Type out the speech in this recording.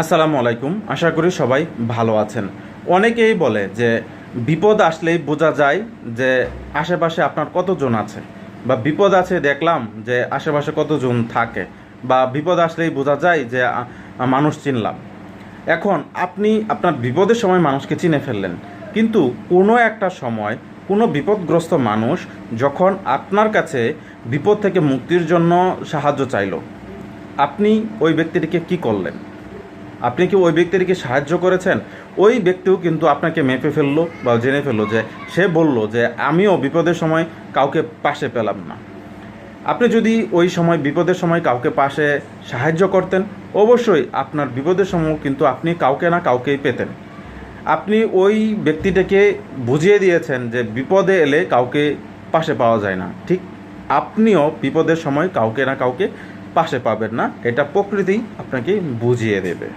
আসসালামু আলাইকুম। আশা করি সবাই ভালো আছেন। অনেকেই বলে যে বিপদ আসলেই বোঝা যায় যে আশেপাশে আপনার কতজন আছে, বা বিপদ আছে দেখলাম যে আশেপাশে কতজন থাকে, বা বিপদ আসলেই বোঝা যায় যে মানুষ চিনলাম। এখন আপনি আপনার বিপদের সময় মানুষকে চিনে ফেললেন, কিন্তু কোনো একটা সময় কোনো বিপদগ্রস্ত মানুষ যখন আপনার কাছে বিপদ থেকে মুক্তির জন্য সাহায্য চাইল, আপনি ওই ব্যক্তিটিকে কি করলেন? আপনি কি ওই ব্যক্তিটিকে সাহায্য করেছেন? ওই ব্যক্তিও কিন্তু আপনাকে মেপে ফেললো বা জেনে ফেললো যে সে বলল যে আমিও বিপদের সময় কাউকে পাশে পেলাম না। আপনি যদি ওই সময় বিপদের সময় কাউকে পাশে সাহায্য করতেন, অবশ্যই আপনার বিপদের সময় কিন্তু আপনি কাউকে না কাউকেই পেতেন। আপনি ওই ব্যক্তিটাকে বুঝিয়ে দিয়েছেন যে বিপদে এলে কাউকে পাশে পাওয়া যায় না। ঠিক আপনিও বিপদের সময় কাউকে না কাউকে পাশে পাবেন না, এটা প্রকৃতি আপনাকে বুঝিয়ে দেবে।